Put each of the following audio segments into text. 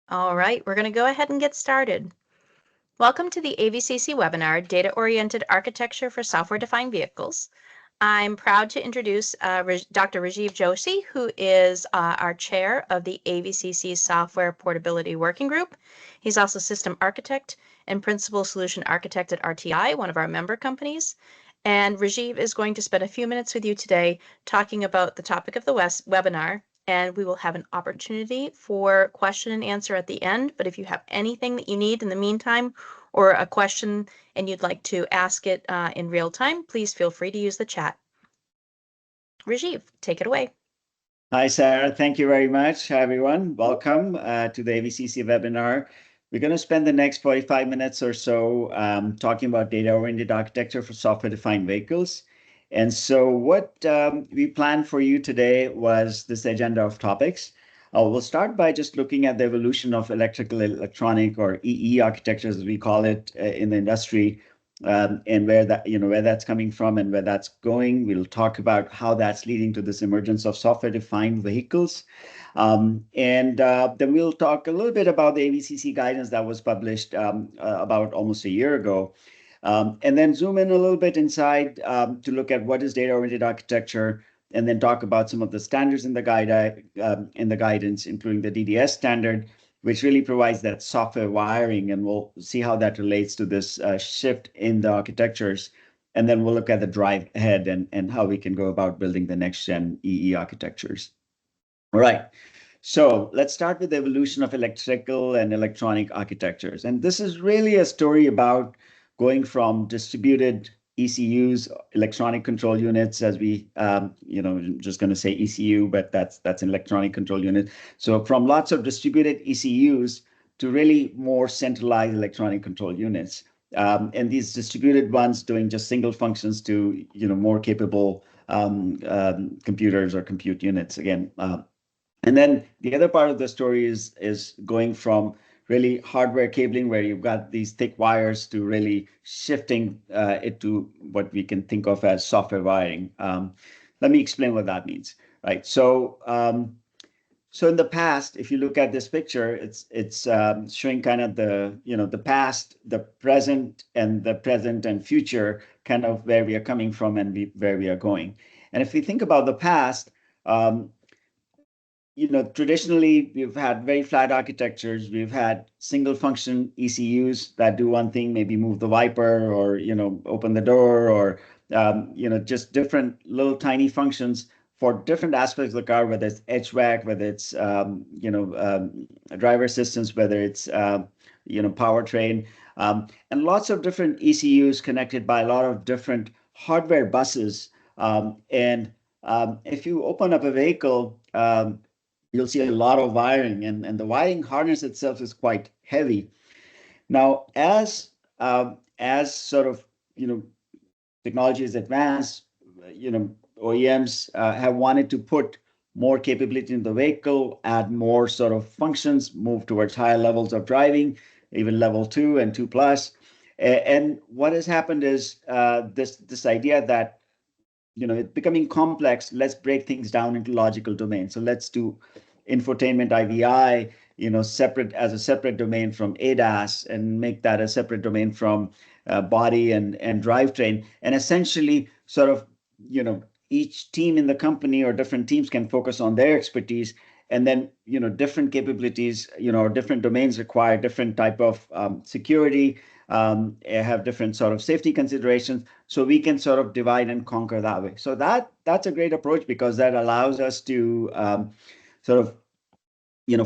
All right, we're going to go ahead and get started. Welcome to the AVCC webinar, Data-Oriented Architecture for Software-Defined Vehicles. I'm proud to introduce Dr. Rajiv Joshi, who is our chair of the AVCC Software Portability Working Group. He's also system architect and principal solution architect at RTI, one of our member companies. And Rajiv is going to spend a few minutes with you today talking about the topic of the webinar, and we will have an opportunity for question and answer at the end. But if you have anything that you need in the meantime, or a question and you'd like to ask it in real time, please feel free to use the chat. Rajiv, take it away. Hi, Sarah. Thank you very much. Hi, everyone. Welcome to the AVCC webinar. We're going to spend the next 45 minutes or so talking about data-oriented architecture for software-defined vehicles. And so what we planned for you today was this agenda of topics. We'll start by just looking at the evolution of electrical, electronic, or EE architectures, as we call it in the industry, and where that's coming from and where that's going. We'll talk about how that's leading to this emergence of software-defined vehicles. And then we'll talk a little bit about the AVCC guidance that was published about almost a year ago. And then zoom in a little bit inside to look at what is data-oriented architecture, and then talk about some of the standards in the guidance, including the DDS standard, which really provides that software wiring, and we'll see how that relates to this shift in the architectures. And then we'll look at the drive ahead and how we can go about building the next-gen EE architectures. All right. So let's start with the evolution of electrical and electronic architectures. And this is really a story about going from distributed ECUs, electronic control units, as we, just going to say ECU, but that's an electronic control unit. So from lots of distributed ECUs to really more centralized electronic control units. And these distributed ones doing just single functions to, more capable computers or compute units again. And then the other part of the story is going from really hardware cabling, where you've got these thick wires, to really shifting it to what we can think of as software wiring. Let me explain what that means, right? So in the past, if you look at this picture, it's showing kind of the past, the present and future, kind of where we are coming from and where we are going. And if we think about the past, traditionally, we've had very flat architectures. We've had single function ECUs that do one thing, maybe move the wiper or, open the door, or, just different little tiny functions for different aspects of the car, whether it's HVAC, whether it's, driver assistance, whether it's, powertrain, and lots of different ECUs connected by a lot of different hardware buses. And if you open up a vehicle, you'll see a lot of wiring, and the wiring harness itself is quite heavy. Now, as sort of, technology is advanced, OEMs have wanted to put more capability in the vehicle, add more sort of functions, move towards higher levels of driving, even level 2 and 2+. And what has happened is this idea that, it's becoming complex. Let's break things down into logical domains. So let's do infotainment IVI, separate as a separate domain from ADAS, and make that a separate domain from body and drivetrain. And essentially, sort of, each team in the company or different teams can focus on their expertise, and then, different capabilities, different domains require different type of security, have different sort of safety considerations. So we can sort of divide and conquer that way. So that's a great approach, because that allows us to sort of,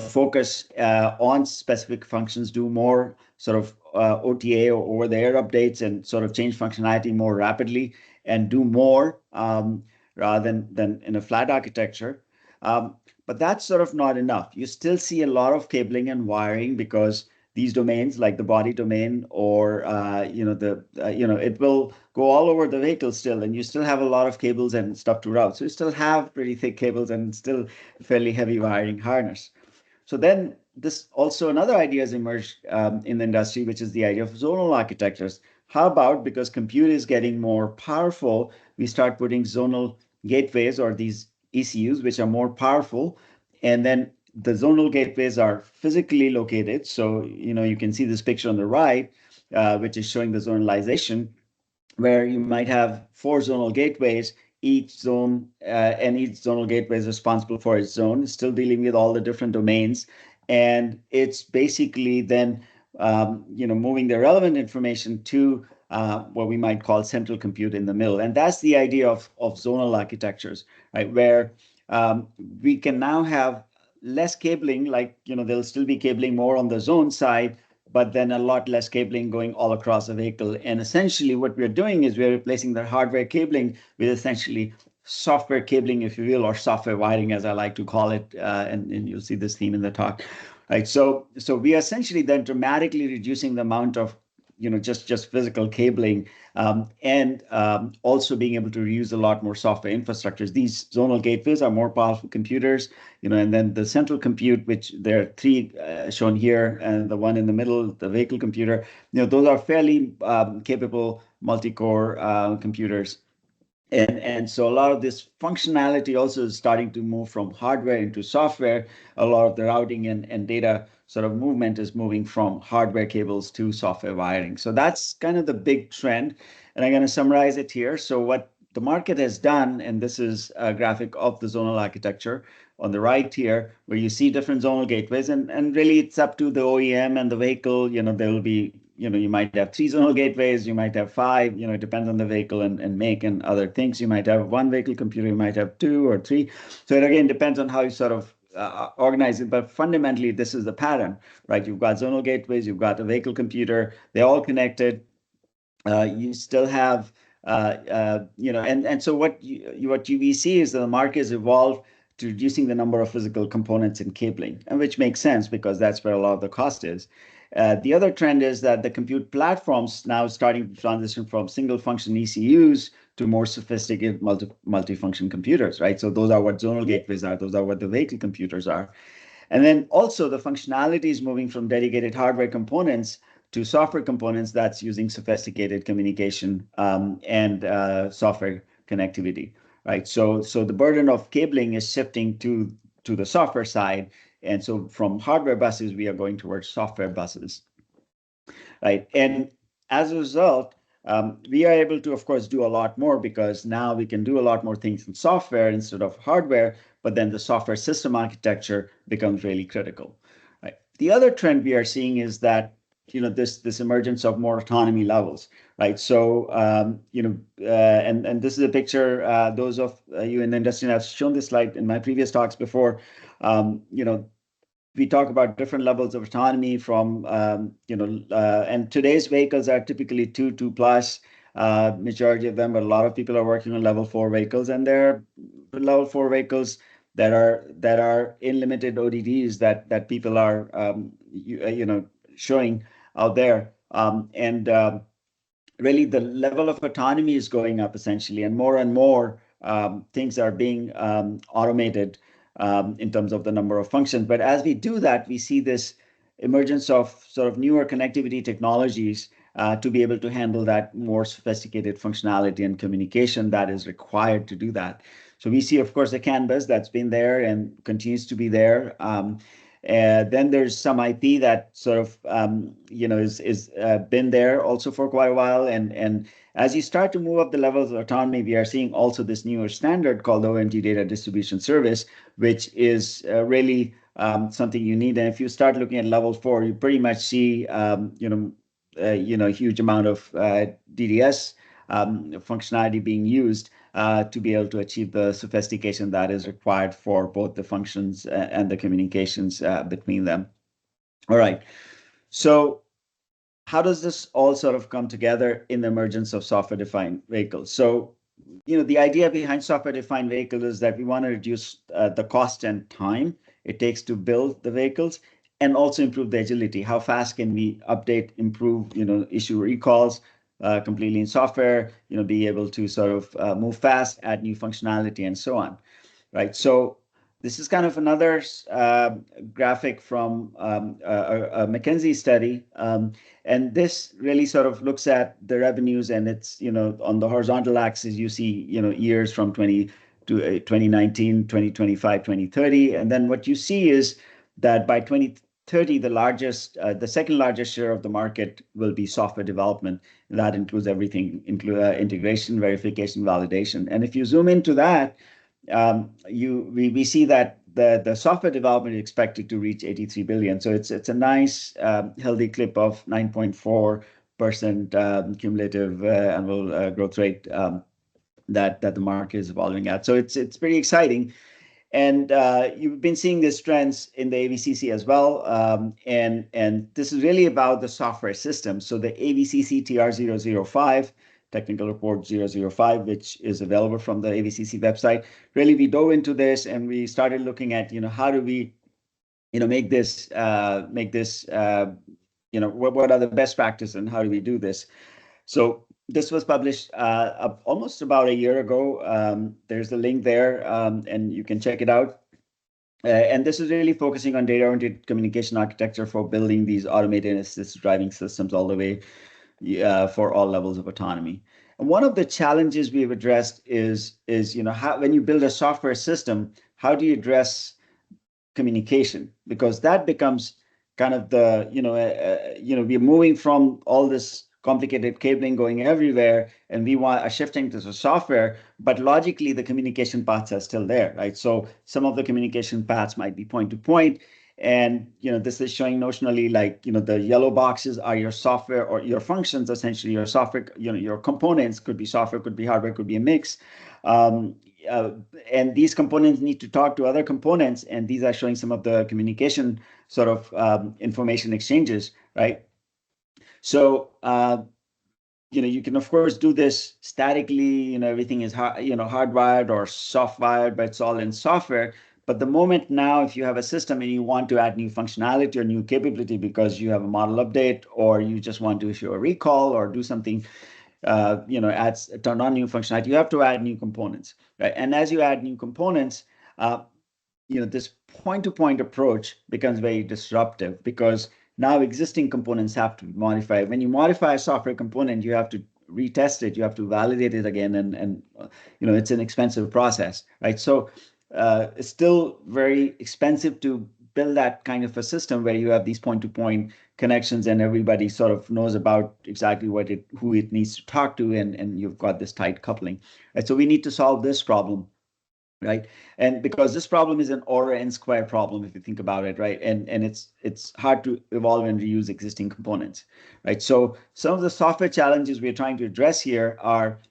focus on specific functions, do more sort of OTA or over-the-air updates, and sort of change functionality more rapidly, and do more rather than in a flat architecture. But that's sort of not enough. You still see a lot of cabling and wiring, because these domains, like the body domain, or it will go all over the vehicle still, and you still have a lot of cables and stuff to route. So you still have pretty thick cables and still fairly heavy wiring harness. So then this also another idea has emerged in the industry, which is the idea of zonal architectures. How about, because compute is getting more powerful, we start putting zonal gateways, or these ECUs, which are more powerful, and then the zonal gateways are physically located. So, you can see this picture on the right, which is showing the zonalization, where you might have 4 zonal gateways, each zone, and each zonal gateway is responsible for its zone, still dealing with all the different domains. And it's basically then, moving the relevant information to what we might call central compute in the middle. And that's the idea of zonal architectures, right? Where we can now have less cabling, like, there'll still be cabling more on the zone side, but then a lot less cabling going all across the vehicle. And essentially what we're doing is we're replacing the hardware cabling with essentially software cabling, if you will, or software wiring, as I like to call it. And you'll see this theme in the talk. Right. So we are essentially then dramatically reducing the amount of just physical cabling, and also being able to reuse a lot more software infrastructures. These zonal gateways are more powerful computers, and then the central compute, which there are 3 shown here, and the one in the middle, the vehicle computer, those are fairly capable multi-core computers. And so a lot of this functionality also is starting to move from hardware into software. A lot of the routing and data sort of movement is moving from hardware cables to software wiring. So that's kind of the big trend. And I'm going to summarize it here. So what the market has done, and this is a graphic of the zonal architecture on the right here, where you see different zonal gateways, and really it's up to the OEM and the vehicle. There will be, you might have 3 zonal gateways, you might have 5, it depends on the vehicle and make and other things. You might have 1 vehicle computer, you might have 2 or 3. So it again depends on how you sort of organize it, but fundamentally this is the pattern, right? You've got zonal gateways, you've got a vehicle computer, they're all connected. You still have, and so what we see is that the market has evolved to reducing the number of physical components in cabling, and which makes sense because that's where a lot of the cost is. The other trend is that the compute platforms now starting to transition from single function ECUs to more sophisticated multi-function computers, right? So those are what zonal gateways are. Those are what the vehicle computers are. And then also the functionality is moving from dedicated hardware components to software components that's using sophisticated communication and software connectivity, right? So the burden of cabling is shifting to the software side. And so from hardware buses, we are going towards software buses, right? And as a result, we are able to, of course, do a lot more because now we can do a lot more things in software instead of hardware, but then the software system architecture becomes really critical, right? The other trend we are seeing is that, this emergence of more autonomy levels, right? So, and this is a picture, those of you in the industry, and I've shown this slide in my previous talks before, we talk about different levels of autonomy from, and today's vehicles are typically 2 plus, majority of them, but a lot of people are working on level 4 vehicles, and there are level 4 vehicles that are in limited ODDs that people are, showing out there. Really the level of autonomy is going up essentially, and more things are being automated in terms of the number of functions. But as we do that, we see this emergence of sort of newer connectivity technologies to be able to handle that more sophisticated functionality and communication that is required to do that. So we see, of course, the CAN bus that's been there and continues to be there. Then there's some IP that sort of, is been there also for quite a while. And as you start to move up the levels of autonomy, we are seeing also this newer standard called OMG Data Distribution Service, which is really something you need. And if you start looking at level 4, you pretty much see, a huge amount of DDS functionality being used to be able to achieve the sophistication that is required for both the functions and the communications between them. All right. So how does this all sort of come together in the emergence of software-defined vehicles? So, the idea behind software-defined vehicles is that we want to reduce the cost and time it takes to build the vehicles, and also improve the agility. How fast can we update, improve, issue recalls completely in software, be able to sort of move fast, add new functionality, and so on, right? So this is kind of another graphic from a McKinsey study. And this really sort of looks at the revenues, and it's, on the horizontal axis, you see, years from 2019, 2025, 2030. And then what you see is that by 2030, the second largest share of the market will be software development. And that includes everything, integration, verification, validation. And if you zoom into that, we see that the software development is expected to reach 83 billion. So it's a nice, healthy clip of 9.4% cumulative annual growth rate that the market is evolving at. So it's pretty exciting. And you've been seeing these trends in the AVCC as well. And this is really about the software system. So the AVCC TR-005, technical report 005, which is available from the AVCC website. Really, we dove into this and we started looking at, how do we, make this, what are the best practices and how do we do this? So this was published almost about a year ago. There's a link there, and you can check it out. And this is really focusing on data-oriented communication architecture for building these automated and assisted driving systems all the way for all levels of autonomy. And one of the challenges we've addressed is how, when you build a software system, how do you address communication? Because that becomes kind of the, we're moving from all this complicated cabling going everywhere, and we are shifting to the software, but logically the communication paths are still there, right? So some of the communication paths might be point to point, and this is showing notionally like the yellow boxes are your software or your functions, essentially your software, your components could be software, could be hardware, could be a mix. And these components need to talk to other components, and these are showing some of the communication sort of information exchanges, right? So, you can of course do this statically, everything is hardwired or softwired, but it's all in software. But the moment now, if you have a system and you want to add new functionality or new capability because you have a model update, or you just want to issue a recall or do something, turn on new functionality, you have to add new components, right? And as you add new components, this point-to-point approach becomes very disruptive because now existing components have to be modified. When you modify a software component, you have to retest it, you have to validate it again, and it's an expensive process, right? So it's still very expensive to build that kind of a system where you have these point-to-point connections and everybody sort of knows about exactly who it needs to talk to, and you've got this tight coupling. Right? So we need to solve this problem. Right, and because this problem is an order n square problem, if you think about it, right, and it's hard to evolve and reuse existing components, right? So some of the software challenges we're trying to address here are,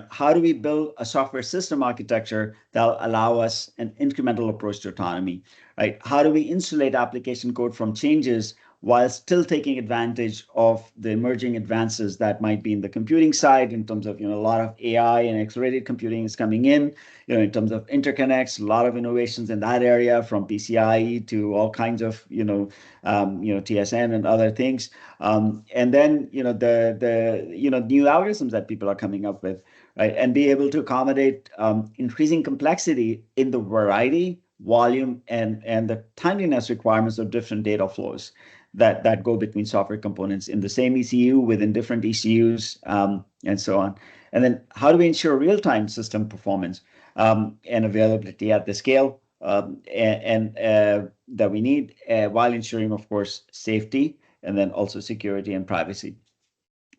how do we build a software system architecture that'll allow us an incremental approach to autonomy, right? How do we insulate application code from changes while still taking advantage of the emerging advances that might be in the computing side in terms of, a lot of AI and accelerated computing is coming in, in terms of interconnects, a lot of innovations in that area from PCIe to all kinds of, TSN and other things. And then, the new algorithms that people are coming up with, right? And be able to accommodate increasing complexity in the variety, volume, and the timeliness requirements of different data flows that go between software components in the same ECU, within different ECUs, and so on. And then how do we ensure real-time system performance and availability at the scale that we need, while ensuring, of course, safety, and then also security and privacy.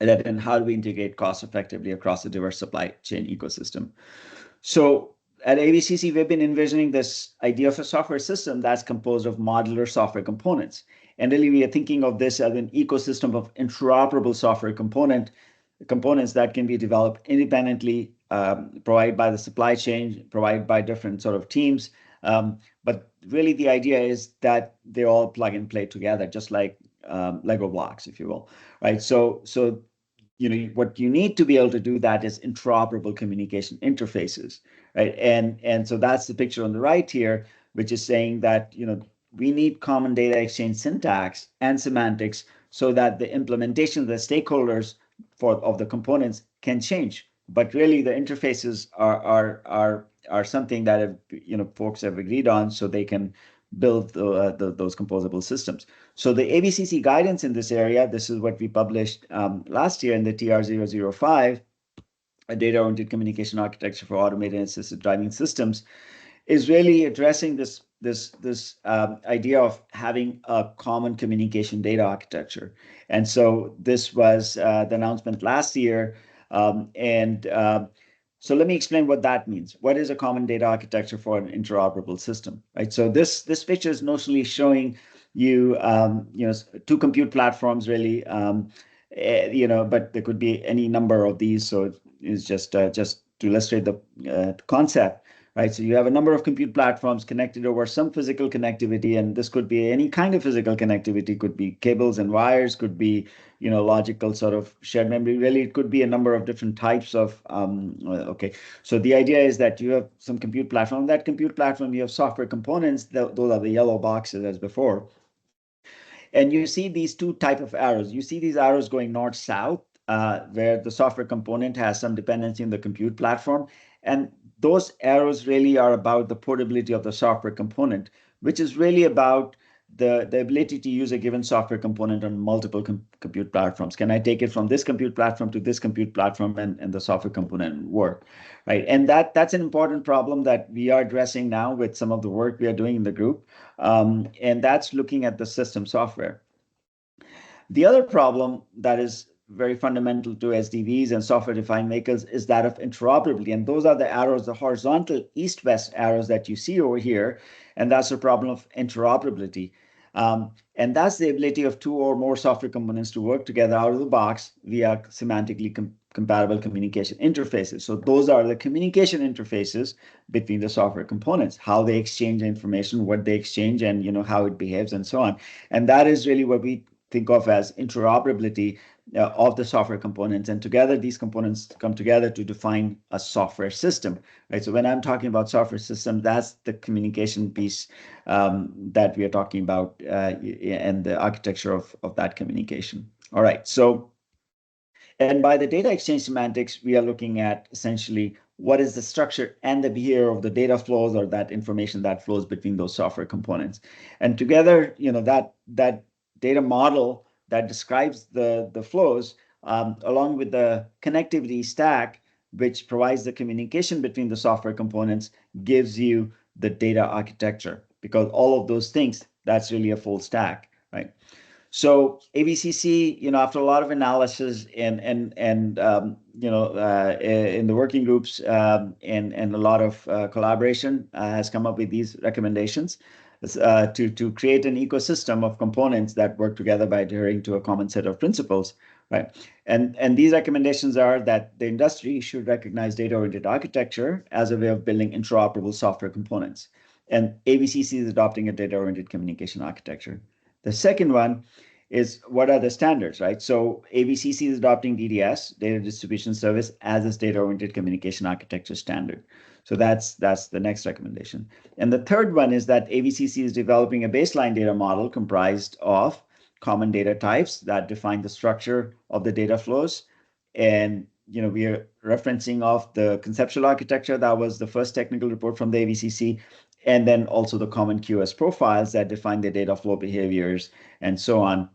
And then how do we integrate cost effectively across the diverse supply chain ecosystem? So at AVCC, we've been envisioning this idea of a software system that's composed of modular software components. And really, we are thinking of this as an ecosystem of interoperable software components that can be developed independently, provided by the supply chain, provided by different sort of teams. But really, the idea is that they all plug and play together, just like Lego blocks, if you will, right? So what you need to be able to do that is interoperable communication interfaces, right? And so that's the picture on the right here, which is saying that we need common data exchange syntax and semantics so that the implementation of the stakeholders of the components can change. But really, the interfaces are something that folks have agreed on, so they can build those composable systems. So the AVCC guidance in this area, this is what we published last year in the TR-005, a data-oriented communication architecture for automated and assisted driving systems, is really addressing this this idea of having a common communication data architecture. And so this was the announcement last year. So let me explain what that means. What is a common data architecture for an interoperable system, right? So this picture is notionally showing you, two compute platforms really, but there could be any number of these. So it's just to illustrate the concept. Right, so you have a number of compute platforms connected over some physical connectivity, and this could be any kind of physical connectivity. Could be cables and wires, could be logical sort of shared memory. Really, it could be a number of different types of. Okay, so the idea is that you have some compute platform. That compute platform, you have software components. Those are the yellow boxes as before. And you see these two type of arrows. You see these arrows going north-south, where the software component has some dependency on the compute platform. And those arrows really are about the portability of the software component, which is really about the ability to use a given software component on multiple compute platforms. Can I take it from this compute platform to this compute platform and the software component work, right? And that's an important problem that we are addressing now with some of the work we are doing in the group. And that's looking at the system software. The other problem that is very fundamental to SDVs and software-defined vehicles is that of interoperability. And those are the arrows, the horizontal east-west arrows that you see over here. And that's the problem of interoperability. And that's the ability of two or more software components to work together out of the box via semantically compatible communication interfaces. So those are the communication interfaces between the software components, how they exchange information, what they exchange, and how it behaves, and so on. And that is really what we think of as interoperability of the software components. And together, these components come together to define a software system, right? So when I'm talking about software system, that's the communication piece that we are talking about and the architecture of that communication. All right, so, and by the data exchange semantics, we are looking at essentially what is the structure and the behavior of the data flows, or that information that flows between those software components. And together, that data model that describes the flows, along with the connectivity stack, which provides the communication between the software components, gives you the data architecture, because all of those things, that's really a full stack, right? So AVCC, after a lot of analysis and in the working groups and a lot of collaboration, has come up with these recommendations to create an ecosystem of components that work together by adhering to a common set of principles, right? And these recommendations are that the industry should recognize data-oriented architecture as a way of building interoperable software components. And AVCC is adopting a data-oriented communication architecture. The second one is, what are the standards, right? So AVCC is adopting DDS, Data Distribution Service, as its data-oriented communication architecture standard. So that's the next recommendation. And the third one is that AVCC is developing a baseline data model comprised of common data types that define the structure of the data flows. And we are referencing off the conceptual architecture. That was the first technical report from the AVCC. And then also the common QoS profiles that define the data flow behaviors and so on,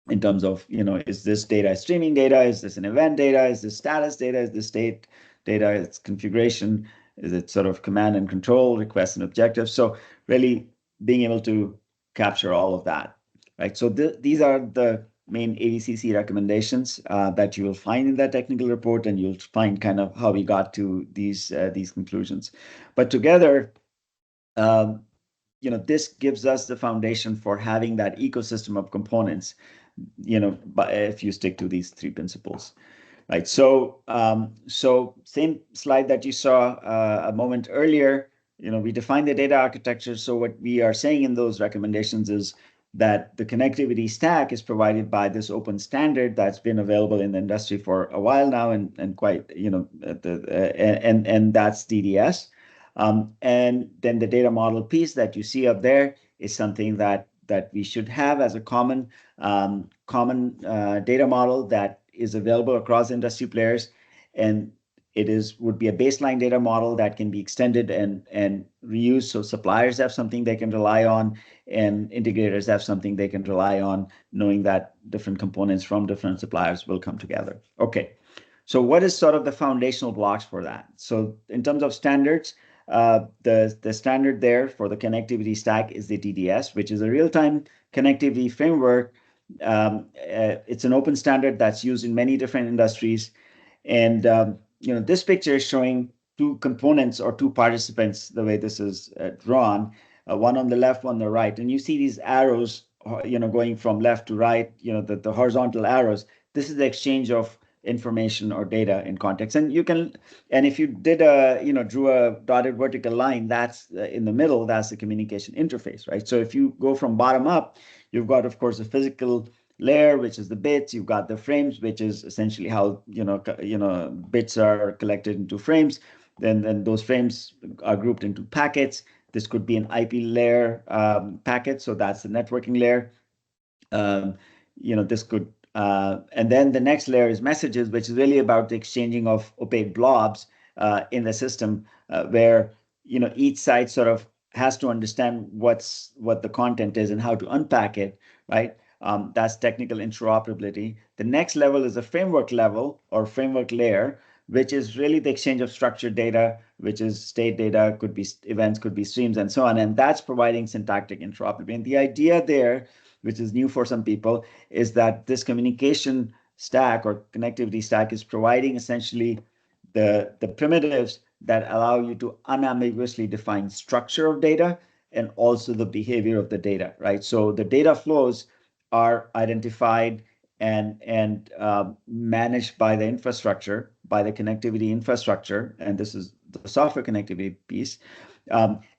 in terms of, is this data streaming data? Is this an event data? Is this status data? Is this state data? It's configuration. Is it sort of command and control, requests and objectives? So really being able to capture all of that, right? So these are the main AVCC recommendations that you will find in that technical report, and you'll find kind of how we got to these conclusions. But together, this gives us the foundation for having that ecosystem of components, if you stick to these three principles, right? So, same slide that you saw a moment earlier, we define the data architecture. So what we are saying in those recommendations is that the connectivity stack is provided by this open standard that's been available in the industry for a while now, and quite, and that's DDS. And then the data model piece that you see up there is something that we should have as a common data model that is available across industry players. And it would be a baseline data model that can be extended and reused. So suppliers have something they can rely on, and integrators have something they can rely on, knowing that different components from different suppliers will come together. Okay. So what is sort of the foundational blocks for that? So in terms of standards, The standard there for the connectivity stack is the DDS, which is a real-time connectivity framework. It's an open standard that's used in many different industries. And this picture is showing two components or two participants, the way this is drawn, one on the left, one on the right. And you see these arrows, going from left to right, the horizontal arrows. This is the exchange of information or data in context. And if you drew a dotted vertical line, that's in the middle, that's the communication interface, right? So if you go from bottom up, you've got, of course, a physical layer, which is the bits. You've got the frames, which is essentially how bits are collected into frames. Then those frames are grouped into packets. This could be an IP layer packet, so that's the networking layer. This could, and then the next layer is messages, which is really about the exchanging of opaque blobs in the system, where each side sort of has to understand what the content is and how to unpack it, right? That's technical interoperability. The next level is a framework level or framework layer, which is really the exchange of structured data, which is state data, could be events, could be streams, and so on. And that's providing syntactic interoperability. And the idea there, which is new for some people, is that this communication stack or connectivity stack is providing essentially the primitives that allow you to unambiguously define structure of data and also the behavior of the data, right? So the data flows are identified and managed by the infrastructure, by the connectivity infrastructure, and this is the software connectivity piece.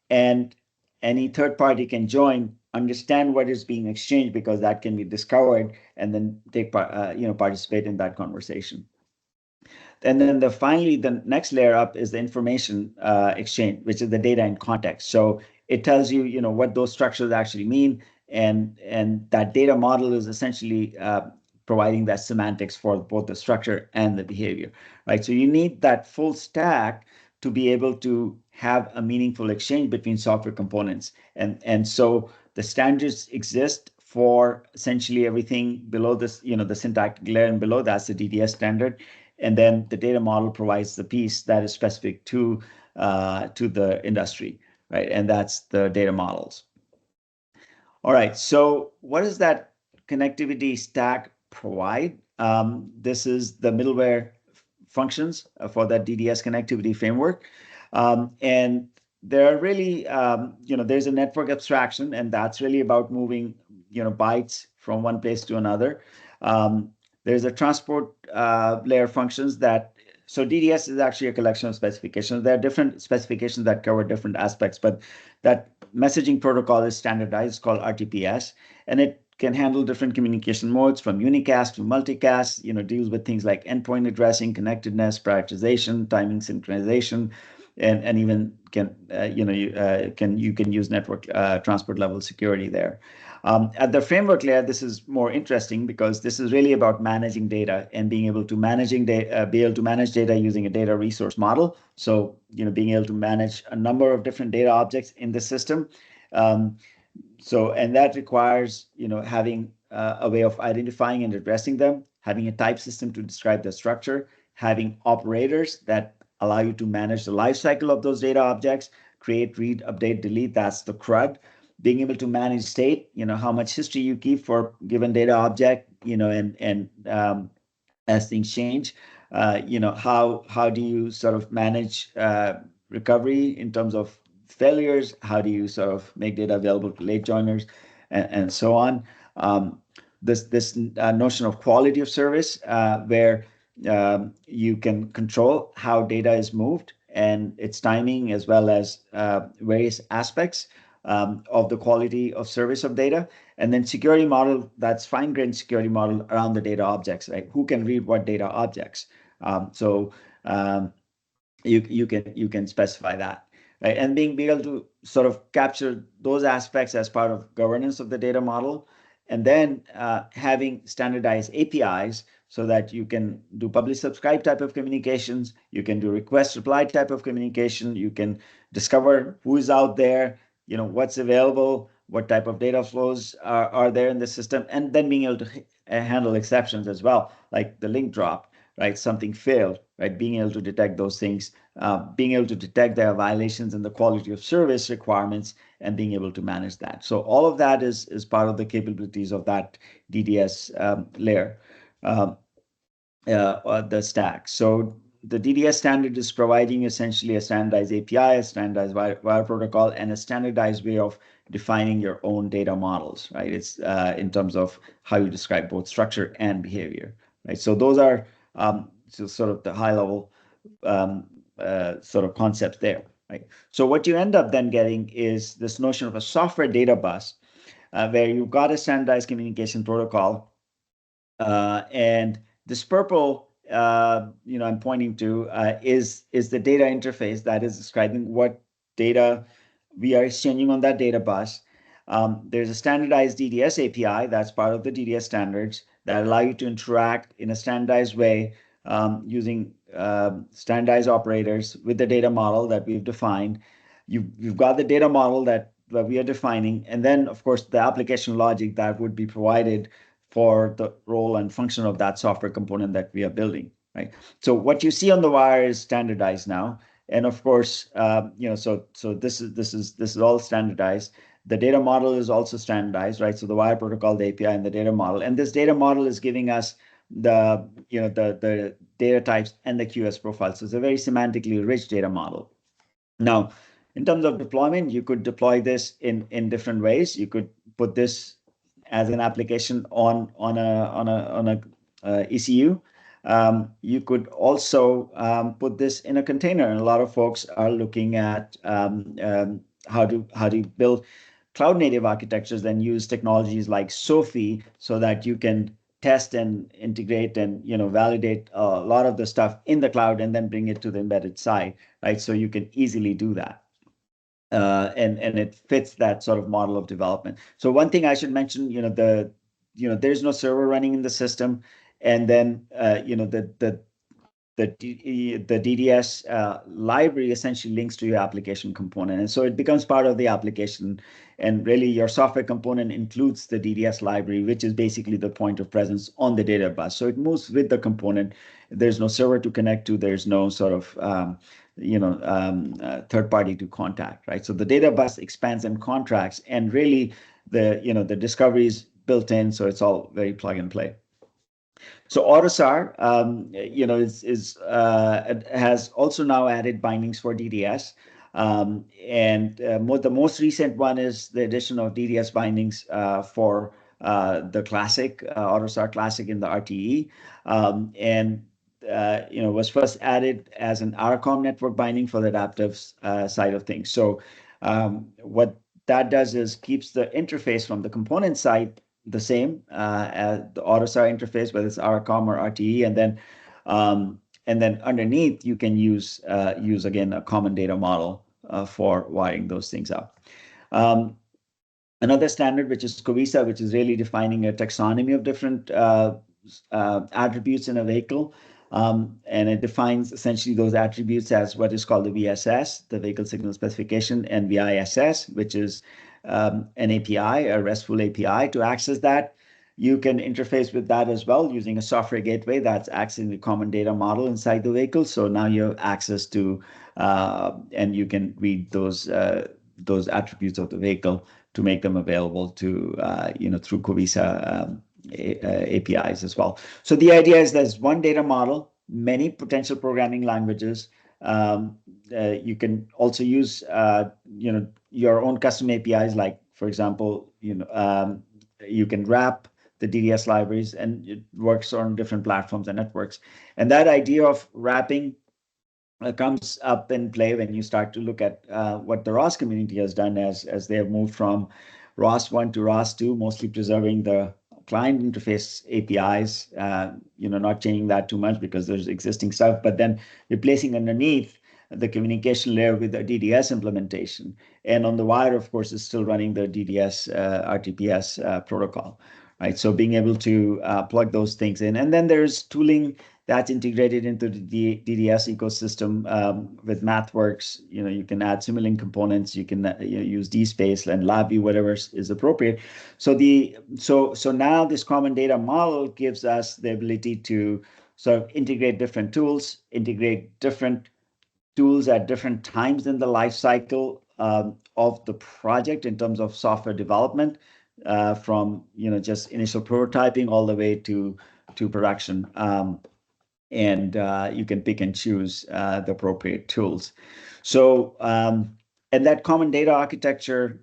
And any third party can join, understand what is being exchanged because that can be discovered, and then take participate in that conversation. And then finally, the next layer up is the information exchange, which is the data in context. So it tells you, what those structures actually mean, and that data model is essentially providing that semantics for both the structure and the behavior, right? So you need that full stack to be able to have a meaningful exchange between software components. And so the standards exist for essentially everything below this, the syntactic layer, and below that's the DDS standard. And then the data model provides the piece that is specific to the industry, right? And that's the data models. All right, so what does that connectivity stack provide? This is the middleware functions for that DDS connectivity framework. And there are really, there's a network abstraction, and that's really about moving, bytes from one place to another. There's a transport layer functions so DDS is actually a collection of specifications. There are different specifications that cover different aspects, but that messaging protocol is standardized, called RTPS, and it can handle different communication modes from unicast to multicast, deals with things like endpoint addressing, connectedness, prioritization, timing synchronization, and even can, you can use network transport level security there. At the framework layer, this is more interesting because this is really about managing data and being able to manage data using a data resource model. So, being able to manage a number of different data objects in the system. And that requires, having a way of identifying and addressing them, having a type system to describe the structure, having operators that allow you to manage the life cycle of those data objects, create, read, update, delete, that's the CRUD. Being able to manage state, how much history you keep for given data object, and as things change, how do you sort of manage recovery in terms of failures? How do you sort of make data available to late joiners, and so on? This notion of quality of service, where you can control how data is moved and its timing, as well as various aspects of the quality of service of data. And then security model, that's fine-grained security model around the data objects, right? Who can read what data objects? You can specify that, right? And being able to sort of capture those aspects as part of governance of the data model, and then having standardized APIs so that you can do publish subscribe type of communications, you can do request reply type of communication, you can discover who is out there, what's available, what type of data flows are there in the system, and then being able to handle exceptions as well, like the link drop, right? Something failed, right? Being able to detect those things, being able to detect their violations in the quality of service requirements, and being able to manage that. So all of that is part of the capabilities of that DDS layer, the stack. So the DDS standard is providing essentially a standardized API, a standardized wire protocol, and a standardized way of defining your own data models, right? It's in terms of how you describe both structure and behavior, right? So those are so sort of the high level sort of concepts there, right? So what you end up then getting is this notion of a software data bus, where you've got a standardized communication protocol, and this purple, I'm pointing to is the data interface that is describing what data we are exchanging on that data bus. There's a standardized DDS API that's part of the DDS standards that allow you to interact in a standardized way, using standardized operators with the data model that we've defined. You've got the data model that we are defining, and then, of course, the application logic that would be provided for the role and function of that software component that we are building, right? So what you see on the wire is standardized now, and of course, so this is all standardized. The data model is also standardized, right? So the wire protocol, the API, and the data model, and this data model is giving us the data types and the QoS profile. So it's a very semantically rich data model. Now, in terms of deployment, you could deploy this in different ways. You could put this as an application on a ECU. You could also put this in a container, and a lot of folks are looking at how to build cloud native architectures, then use technologies like Sophie so that you can test and integrate and validate a lot of the stuff in the cloud and then bring it to the embedded side, right? So you can easily do that. And it fits that sort of model of development. So one thing I should mention, there's no server running in the system, and then the DDS library essentially links to your application component, and so it becomes part of the application. And really, your software component includes the DDS library, which is basically the point of presence on the data bus. So it moves with the component. There's no server to connect to. There's no sort of third party to contact, right? So the data bus expands and contracts, and really the discovery is built in, so it's all very plug and play. So AutoSAR, has also now added bindings for DDS, and the most recent one is the addition of DDS bindings for the classic AutoSAR Classic in the RTE, and was first added as an RCOM network binding for the adaptive side of things. So what that does is keeps the interface from the component side the same as the AutoSAR interface, whether it's RCOM or RTE, and then underneath you can use again a common data model for wiring those things up. Another standard, which is COVISA, which is really defining a taxonomy of different attributes in a vehicle. And it defines essentially those attributes as what is called the VSS, the vehicle signal specification, and VISS, which is an API, a RESTful API. To access that, you can interface with that as well using a software gateway that's accessing the common data model inside the vehicle. So now you have access to, and you can read those attributes of the vehicle to make them available to, through COVISA APIs as well. So the idea is there's one data model, many potential programming languages. You can also use, your own custom APIs, like, for example, you can wrap the DDS libraries, and it works on different platforms and networks. And that idea of wrapping comes up in play when you start to look at what the ROS community has done as they have moved from ROS 1 to ROS 2, mostly preserving the client interface APIs, not changing that too much because there's existing stuff, but then replacing underneath the communication layer with the DDS implementation. And on the wire, of course, is still running the DDS RTPS protocol, right? So being able to plug those things in. And then there's tooling that's integrated into the DDS ecosystem with MathWorks. You can add Simulink components. You can use DSpace and LabVIEW, whatever is appropriate. So now this common data model gives us the ability to sort of integrate different tools, integrate different tools at different times in the life cycle of the project in terms of software development, from just initial prototyping all the way to production. And you can pick and choose the appropriate tools. So, and that common data architecture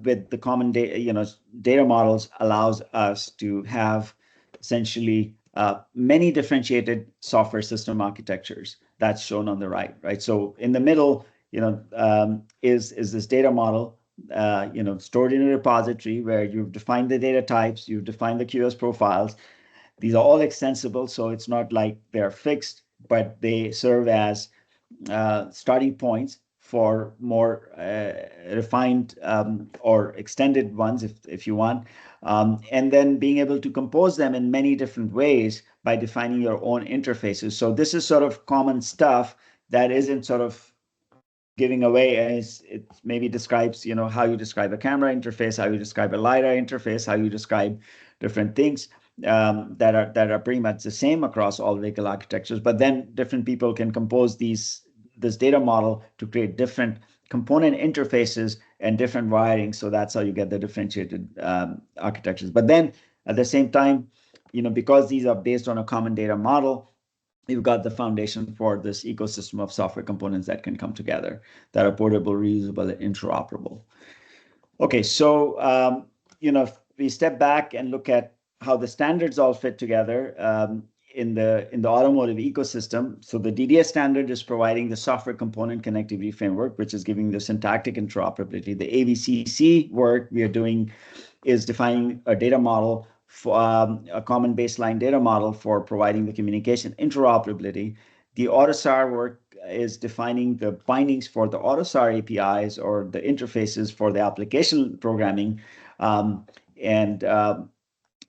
with the common data models allows us to have essentially many differentiated software system architectures. That's shown on the right? So in the middle, is this data model, stored in a repository where you've defined the data types, you've defined the QoS profiles. These are all extensible, so it's not like they're fixed, but they serve as starting points for more refined or extended ones, if you want, and then being able to compose them in many different ways by defining your own interfaces. So this is sort of common stuff that isn't sort of giving away, as it maybe describes, how you describe a camera interface, how you describe a LiDAR interface, how you describe different things that are pretty much the same across all vehicle architectures. But then different people can compose this data model to create different component interfaces and different wiring. So that's how you get the differentiated architectures. But then at the same time, because these are based on a common data model, you've got the foundation for this ecosystem of software components that can come together, that are portable, reusable, and interoperable. Okay, so if we step back and look at how the standards all fit together in the automotive ecosystem. So the DDS standard is providing the software component connectivity framework, which is giving the syntactic interoperability. The AVCC work we are doing is defining a data model for a common baseline data model for providing the communication interoperability. The AUTOSAR work is defining the bindings for the AUTOSAR APIs or the interfaces for the application programming. And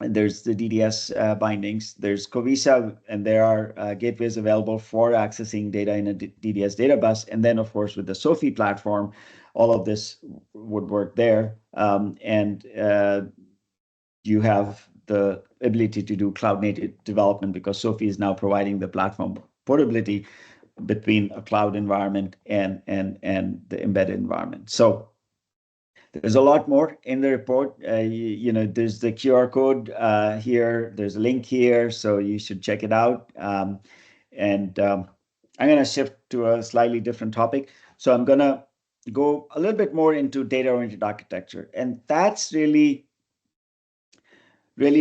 there's the DDS bindings. There's COVISA, and there are gateways available for accessing data in a DDS data bus. And then, of course, with the SOFI platform, all of this would work there. And you have the ability to do cloud native development because SOFI is now providing the platform portability between a cloud environment and the embedded environment. So there's a lot more in the report. There's the QR code here. There's a link here, so you should check it out. I'm going to shift to a slightly different topic. So I'm going to go a little bit more into data-oriented architecture, and that's really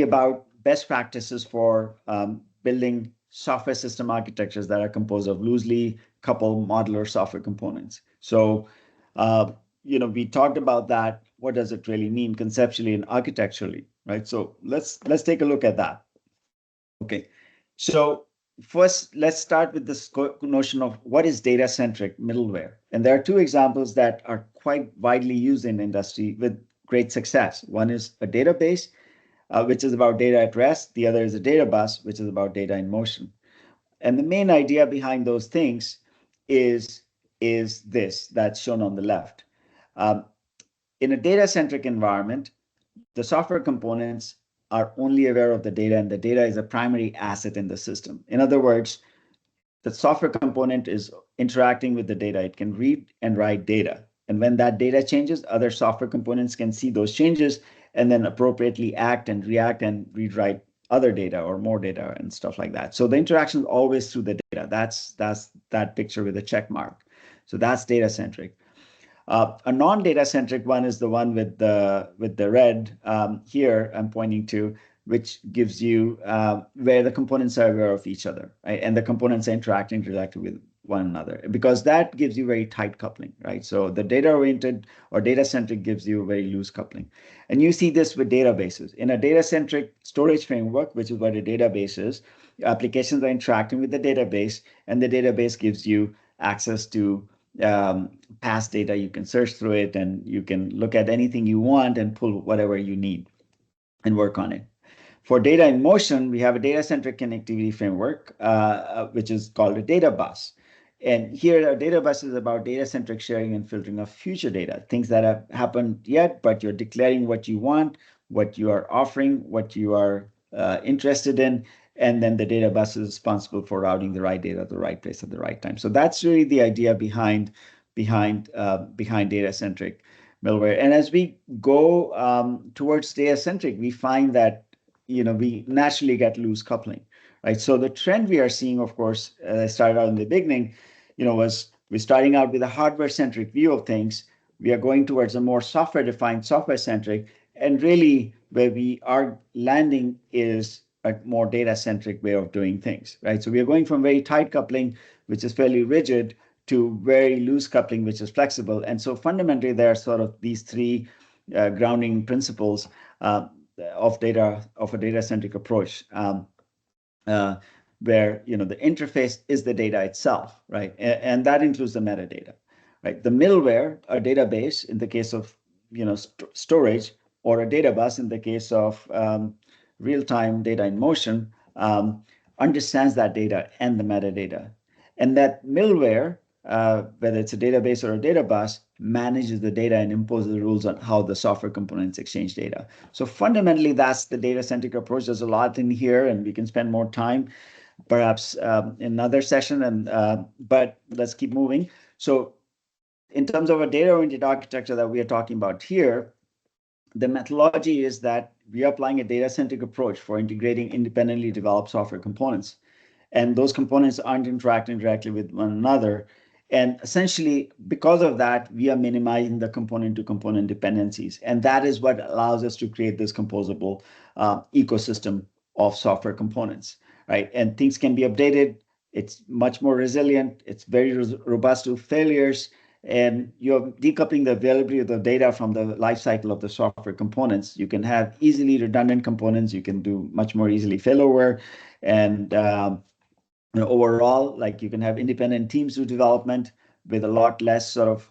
about best practices for building software system architectures that are composed of loosely coupled modular software components. So we talked about that. What does it really mean conceptually and architecturally, right? So let's take a look at that. Okay, so first, let's start with this notion of what is data-centric middleware. And there are two examples that are quite widely used in industry with great success. One is a database, which is about data at rest. The other is a data bus, which is about data in motion. And the main idea behind those things is this that's shown on the left. In a data-centric environment, the software components are only aware of the data, and the data is a primary asset in the system. In other words, the software component is interacting with the data. It can read and write data. And when that data changes, other software components can see those changes and then appropriately act and react and read write other data or more data and stuff like that. So the interaction is always through the data. That's that picture with a check mark. So that's data-centric. A non-data centric one is the one with the red here I'm pointing to, which gives you where the components are aware of each other, right? And the components are interacting directly with one another, because that gives you very tight coupling, right? So the data-oriented or data-centric gives you very loose coupling. And you see this with databases. In a data-centric storage framework, which is what a database is, applications are interacting with the database, and the database gives you access to past data. You can search through it, and you can look at anything you want and pull whatever you need and work on it. For data in motion, we have a data-centric connectivity framework, which is called a data bus. And here, a data bus is about data-centric sharing and filtering of future data, things that have happened yet, but you're declaring what you want, what you are offering, what you are interested in, and then the data bus is responsible for routing the right data to the right place at the right time. So that's really the idea behind data-centric middleware. And as we go towards data-centric, we find that we naturally get loose coupling, right? So the trend we are seeing, of course, as I started out in the beginning, was we're starting out with a hardware-centric view of things. We are going towards a more software-defined, software-centric, and really where we are landing is a more data-centric way of doing things, right? So we are going from very tight coupling, which is fairly rigid, to very loose coupling, which is flexible. And so fundamentally, there are sort of these three grounding principles of a data-centric approach, where the interface is the data itself, right? And that includes the metadata, right? The middleware, a database in the case of storage, or a data bus in the case of real-time data in motion, understands that data and the metadata. And that middleware, whether it's a database or a data bus, manages the data and imposes the rules on how the software components exchange data. So fundamentally, that's the data-centric approach. There's a lot in here, and we can spend more time, perhaps in another session. But let's keep moving. So in terms of a data-oriented architecture that we are talking about here, the methodology is that we are applying a data-centric approach for integrating independently developed software components. And those components aren't interacting directly with one another. And essentially, because of that, we are minimizing the component-to-component dependencies. And that is what allows us to create this composable ecosystem of software components, right? And things can be updated. It's much more resilient. It's very robust to failures. And you're decoupling the availability of the data from the lifecycle of the software components. You can have easily redundant components. You can do much more easily failover. And overall, like, you can have independent teams do development with a lot less sort of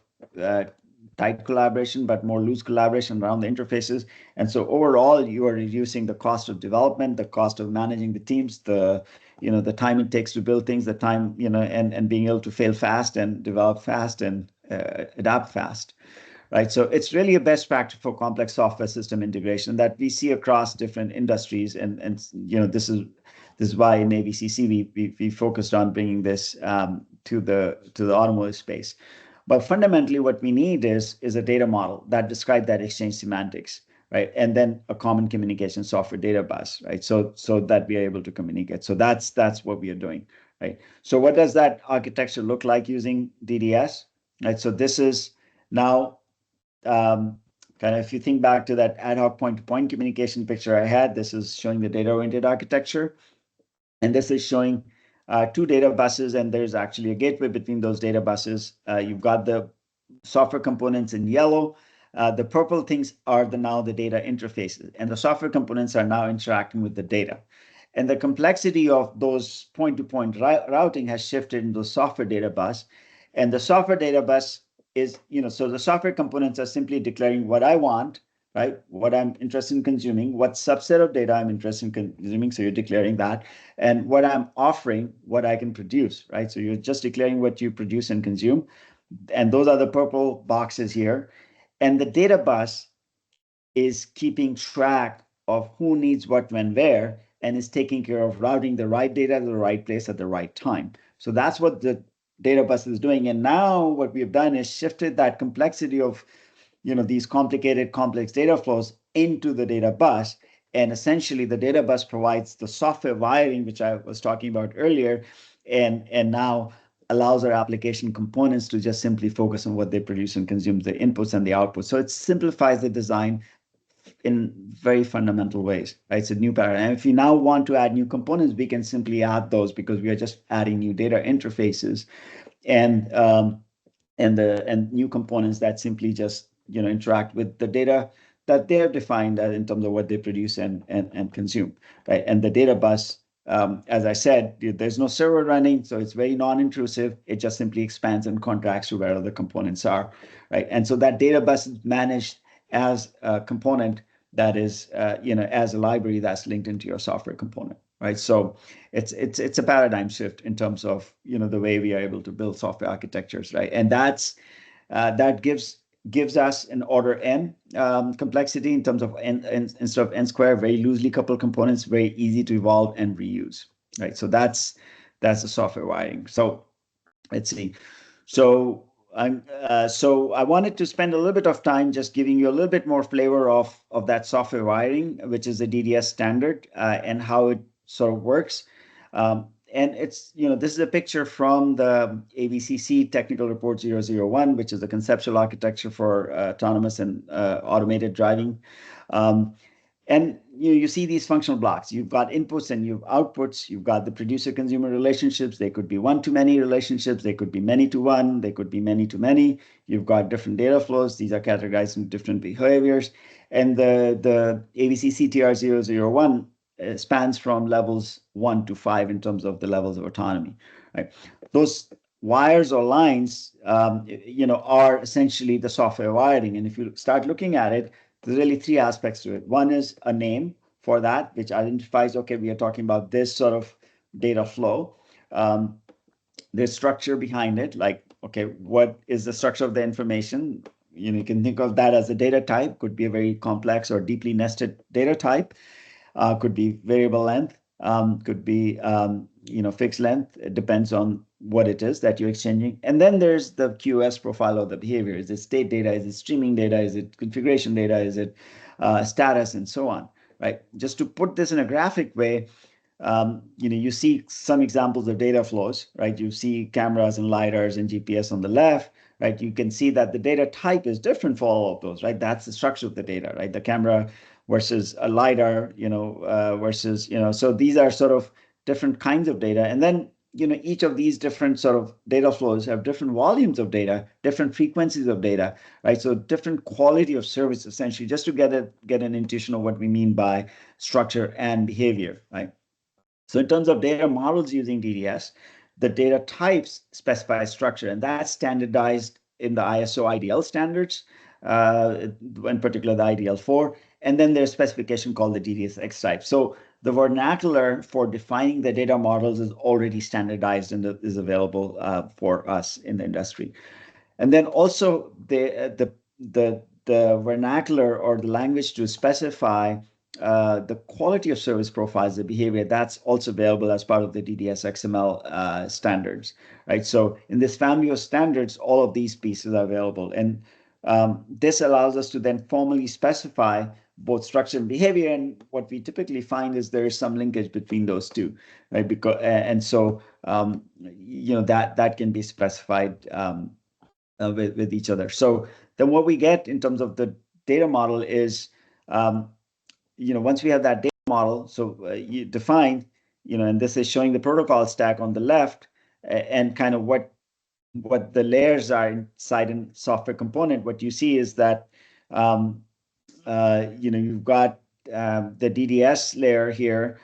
tight collaboration, but more loose collaboration around the interfaces. And so overall, you are reducing the cost of development, the cost of managing the teams, the time it takes to build things, the time, and being able to fail fast and develop fast and adapt fast, right? So it's really a best practice for complex software system integration that we see across different industries. And this is why in AVCC we focused on bringing this to the automotive space. But fundamentally, what we need is a data model that describes that exchange semantics, right? And then a common communication software data bus, right? So that we are able to communicate. So that's what we are doing, right? So what does that architecture look like using DDS, right? So this is now kind of, if you think back to that ad hoc point-to-point communication picture I had, this is showing the data-oriented architecture. And this is showing two data buses, and there's actually a gateway between those data buses. You've got the software components in yellow. The purple things are now the data interfaces, and the software components are now interacting with the data. And the complexity of those point-to-point routing has shifted into the software data bus. And the software data bus is, so the software components are simply declaring what I want, right? What I'm interested in consuming, what subset of data I'm interested in consuming, so you're declaring that, and what I'm offering, what I can produce, right? So you're just declaring what you produce and consume, and those are the purple boxes here. And the data bus is keeping track of who needs what, when, where, and is taking care of routing the right data to the right place at the right time. So that's what the data bus is doing. And now what we've done is shifted that complexity of these complex data flows into the data bus. And essentially, the data bus provides the software wiring, which I was talking about earlier, and now allows our application components to just simply focus on what they produce and consume, the inputs and the outputs. So it simplifies the design in very fundamental ways, right? It's a new paradigm. And if you now want to add new components, we can simply add those because we are just adding new data interfaces and new components that simply just interact with the data that they have defined in terms of what they produce and consume, right? And the data bus, as I said, there's no server running, so it's very non-intrusive. It just simply expands and contracts to where the components are, right? And so that data bus is managed as a component that is, as a library that's linked into your software component, right? So it's a paradigm shift in terms of the way we are able to build software architectures, right? And that gives gives us an order n complexity in terms of instead of n squared, very loosely coupled components, very easy to evolve and reuse, right? So that's the software wiring. So let's see. So I wanted to spend a little bit of time just giving you a little bit more flavor of that software wiring, which is the DDS standard, and how it sort of works. And it's, this is a picture from the AVCC Technical Report 001, which is the conceptual architecture for autonomous and automated driving. And you see these functional blocks. You've got inputs and you've outputs. You've got the producer-consumer relationships. They could be one-to-many relationships. They could be many-to-one. They could be many-to-many. You've got different data flows. These are categorized into different behaviors. And the AVCC TR-001 spans from levels 1 to 5 in terms of the levels of autonomy. Right? Those wires or lines, are essentially the software wiring. And if you start looking at it, there's really three aspects to it. One is a name for that, which identifies, okay, we are talking about this sort of data flow. There's structure behind it, like, okay, what is the structure of the information? You can think of that as a data type, could be a very complex or deeply nested data type, could be variable length, could be, fixed length. It depends on what it is that you're exchanging. And then there's the QoS profile of the behavior. Is it state data? Is it streaming data? Is it configuration data? Is it status, and so on, right? Just to put this in a graphic way, you see some examples of data flows, right? You see cameras and LiDARs and GPS on the left, right? You can see that the data type is different for all of those, right? That's the structure of the data, right? The camera versus a LiDAR, versus, so these are sort of different kinds of data. And then, each of these different sort of data flows have different volumes of data, different frequencies of data, right? So different quality of service, essentially, just to get an intuition of what we mean by structure and behavior, right? So in terms of data models using DDS, the data types specify structure, and that's standardized in the ISO IDL standards, in particular the IDL4, and then there's specification called the DDS-X type. So the vernacular for defining the data models is already standardized and is available for us in the industry. And then also the vernacular or the language to specify the quality of service profiles, the behavior, that's also available as part of the DDS XML standards, right? So in this family of standards, all of these pieces are available. And this allows us to then formally specify both structure and behavior. And what we typically find is there is some linkage between those two, right? Because and so that can be specified with each other. So then what we get in terms of the data model is, once we have that data model, so you define, and this is showing the protocol stack on the left, and kind of what the layers are inside a software component. What you see is that you've got the DDS layer here.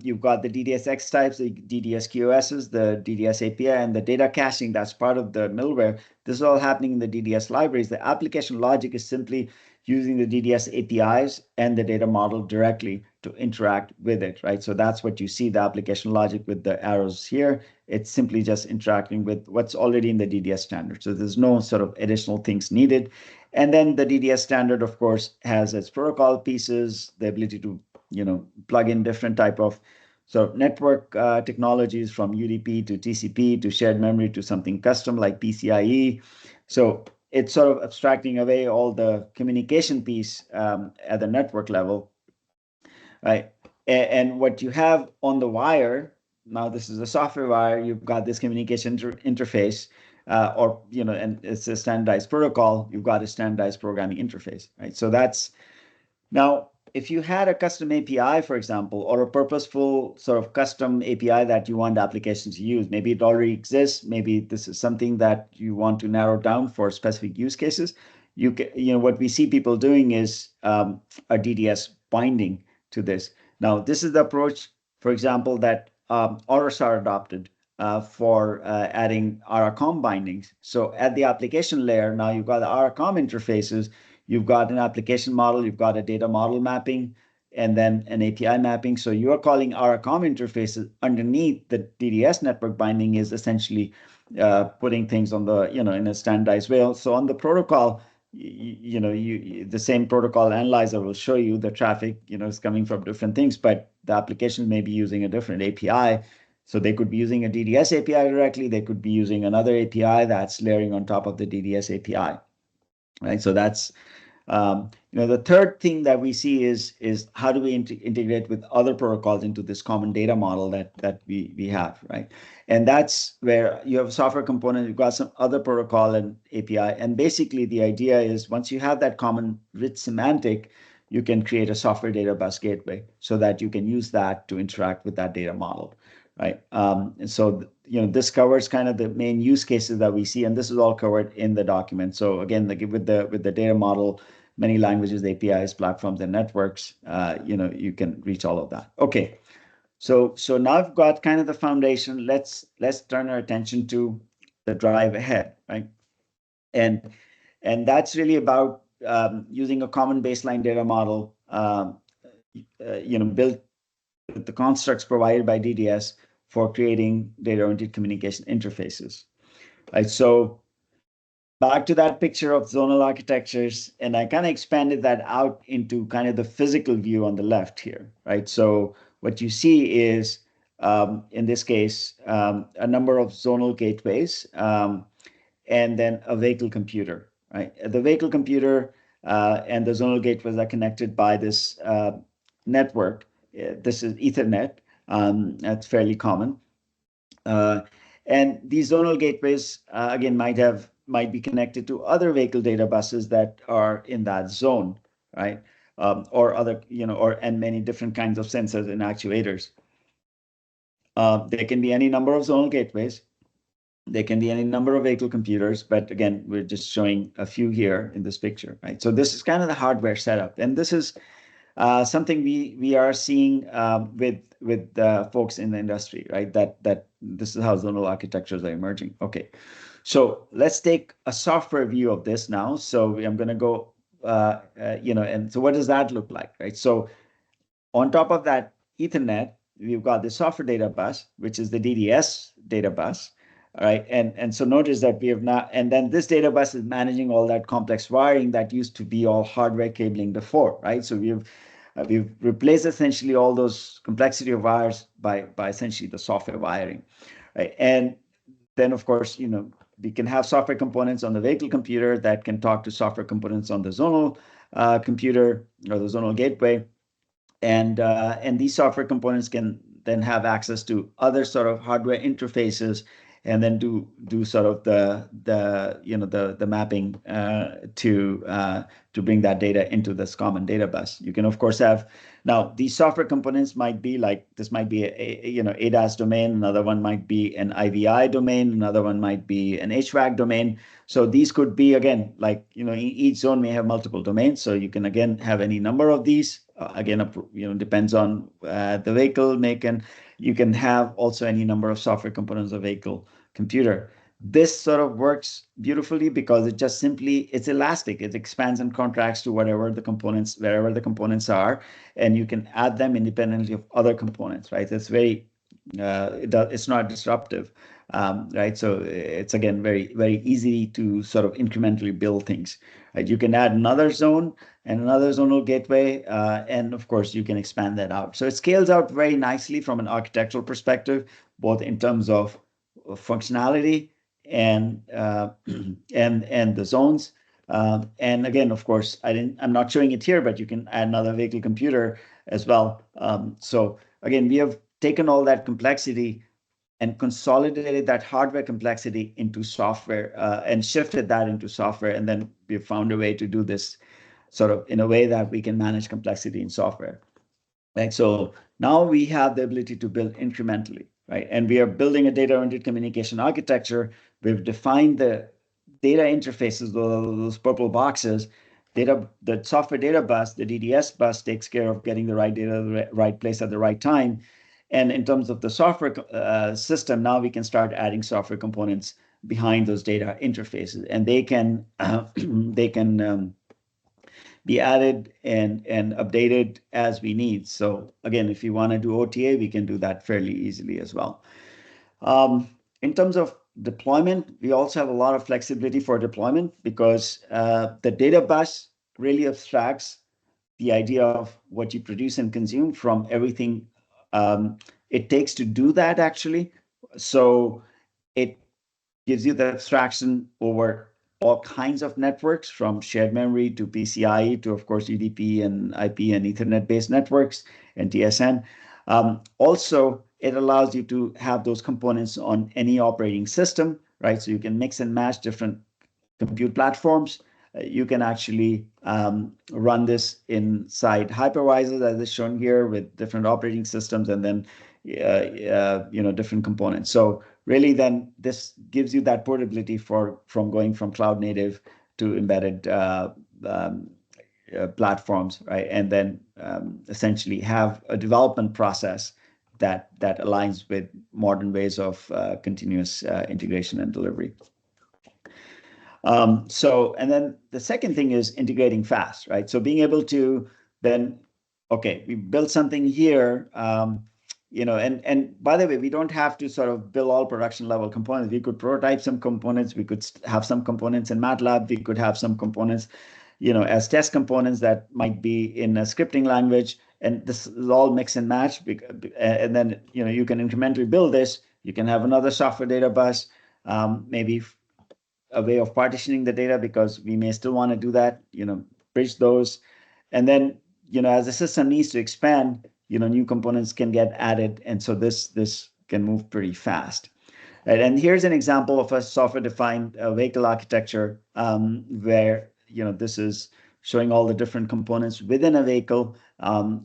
You've got the DDS-X types, the DDS QoSs, the DDS API, and the data caching that's part of the middleware. This is all happening in the DDS libraries. The application logic is simply using the DDS APIs and the data model directly to interact with it, right? So that's what you see, the application logic with the arrows here. It's simply just interacting with what's already in the DDS standard. So there's no sort of additional things needed. And then the DDS standard, of course, has its protocol pieces, the ability to, plug in different type of sort of network technologies, from UDP to TCP to shared memory to something custom like PCIe. So it's sort of abstracting away all the communication piece at the network level, right? And what you have on the wire, now this is a software wire, you've got this communication interface, and it's a standardized protocol, you've got a standardized programming interface, right? So that's, now, if you had a custom API, for example, or a purposeful sort of custom API that you want applications to use, maybe it already exists, maybe this is something that you want to narrow down for specific use cases, what we see people doing is a DDS binding to this. Now, this is the approach, for example, that Autosar adopted for adding RRCOM bindings. So at the application layer, now you've got the RRCOM interfaces, you've got an application model, you've got a data model mapping, and then an API mapping. So you're calling RRCOM interfaces underneath the DDS network binding is essentially putting things on the, in a standardized way. So on the protocol, the same protocol analyzer will show you the traffic, is coming from different things, but the application may be using a different API. So they could be using a DDS API directly. They could be using another API that's layering on top of the DDS API, right? So that's the third thing that we see is how do we integrate with other protocols into this common data model that we have, right? And that's where you have a software component, you've got some other protocol and API, and basically the idea is once you have that common rich semantic, you can create a software data bus gateway so that you can use that to interact with that data model, right? And so this covers kind of the main use cases that we see, and this is all covered in the document. So again, with the data model, many languages, APIs, platforms, and networks, you can reach all of that. Okay, so now I've got kind of the foundation. Let's turn our attention to the drive ahead, right? And that's really about using a common baseline data model, built with the constructs provided by DDS for creating data-oriented communication interfaces, right? So back to that picture of zonal architectures, and I kind of expanded that out into kind of the physical view on the left here, right? So what you see is, in this case, a number of zonal gateways, and then a vehicle computer, right? The vehicle computer and the zonal gateways are connected by this network. This is Ethernet. That's fairly common. And these zonal gateways, again, might be connected to other vehicle data buses that are in that zone, right? Or other, and many different kinds of sensors and actuators. There can be any number of zonal gateways. There can be any number of vehicle computers, but again, we're just showing a few here in this picture, right? So this is kind of the hardware setup, and this is something we are seeing with folks in the industry, right? That this is how zonal architectures are emerging. Okay, so let's take a software view of this now. So I'm going to go, and so what does that look like, right? So on top of that Ethernet, we've got the software data bus, which is the DDS data bus. All right, and so notice that we have not, and then this data bus is managing all that complex wiring that used to be all hardware cabling before, right? So we've replaced essentially all those complexity of wires by essentially the software wiring, right? And then of course, we can have software components on the vehicle computer that can talk to software components on the zonal computer or the zonal gateway, and these software components can then have access to other sort of hardware interfaces, and then do sort of the mapping to bring that data into this common data bus. You can of course have, now these software components might be like, this might be a ADAS domain, another one might be an IVI domain, another one might be an HVAC domain. So these could be, again, like, each zone may have multiple domains. So you can, again, have any number of these. Again, depends on the vehicle make, and you can have also any number of software components of vehicle computer. This sort of works beautifully because it just simply, it's elastic. It expands and contracts to wherever the components are, and you can add them independently of other components, right? It's very, it's not disruptive, right? So it's, again, very, very easy to sort of incrementally build things, right? You can add another zone and another zonal gateway, and of course you can expand that out. So it scales out very nicely from an architectural perspective, both in terms of functionality and the zones. And again, of course, I'm not showing it here, but you can add another vehicle computer as well. So again, we have taken all that complexity and consolidated that hardware complexity into software, and shifted that into software. And then we've found a way to do this sort of in a way that we can manage complexity in software. Right? So now we have the ability to build incrementally, right? And we are building a data-oriented communication architecture. We've defined the data interfaces, those purple boxes. The software data bus, the DDS bus, takes care of getting the right data to the right place at the right time. And in terms of the software system, now we can start adding software components behind those data interfaces, and they can be added and updated as we need. So again, if you want to do OTA, we can do that fairly easily as well. In terms of deployment, we also have a lot of flexibility for deployment because the data bus really abstracts the idea of what you produce and consume from everything it takes to do that, actually. So it gives you the abstraction over all kinds of networks, from shared memory to PCIe to, of course, UDP and IP and Ethernet-based networks and TSN. Also, it allows you to have those components on any operating system, right? So you can mix and match different compute platforms. You can actually run this inside hypervisors, as is shown here, with different operating systems, and then different components. So really, then this gives you that portability from going from cloud native to embedded platforms, right? And then essentially have a development process that aligns with modern ways of continuous integration and delivery. And then the second thing is integrating fast, right? So being able to then, okay, we built something here, and by the way, we don't have to sort of build all production level components. We could prototype some components. We could have some components in MATLAB. We could have some components, as test components that might be in a scripting language. And this is all mix and match. And then, you can incrementally build this. You can have another software data bus, maybe a way of partitioning the data, because we may still want to do that, bridge those. And then, as the system needs to expand, new components can get added. And so this can move pretty fast. Right? And here's an example of a software-defined vehicle architecture where, this is showing all the different components within a vehicle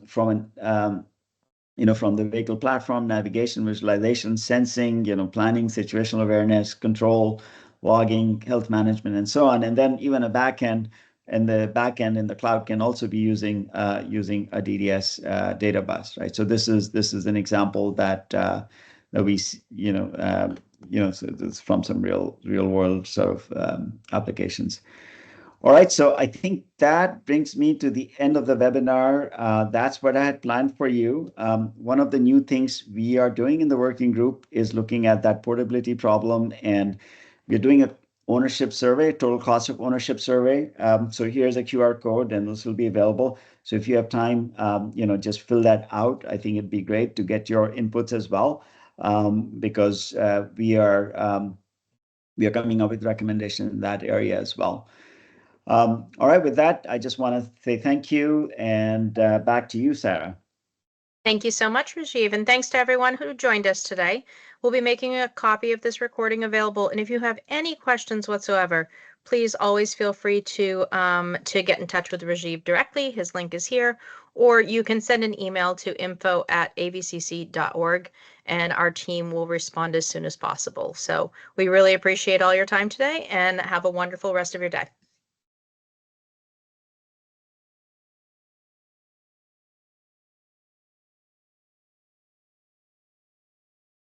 from the vehicle platform, navigation, visualization, sensing, planning, situational awareness, control, logging, health management, and so on. And then even a backend, and the backend in the cloud can also be using a DDS data bus, right? So this is an example that we so it's from some real world sort of applications. All right, so I think that brings me to the end of the webinar. That's what I had planned for you. One of the new things we are doing in the working group is looking at that portability problem, and we're doing a ownership survey, total cost of ownership survey. So here's a QR code, and this will be available. So if you have time, just fill that out. I think it'd be great to get your inputs as well, because we are coming up with recommendations in that area as well. All right, with that, I just want to say thank you, and back to you, Sarah. Thank you so much, Rajiv, and thanks to everyone who joined us today. We'll be making a copy of this recording available, and if you have any questions whatsoever, please always feel free to get in touch with Rajiv directly. His link is here, or you can send an email to info@avcc.org, and our team will respond as soon as possible. So we really appreciate all your time today, and have a wonderful rest of your day.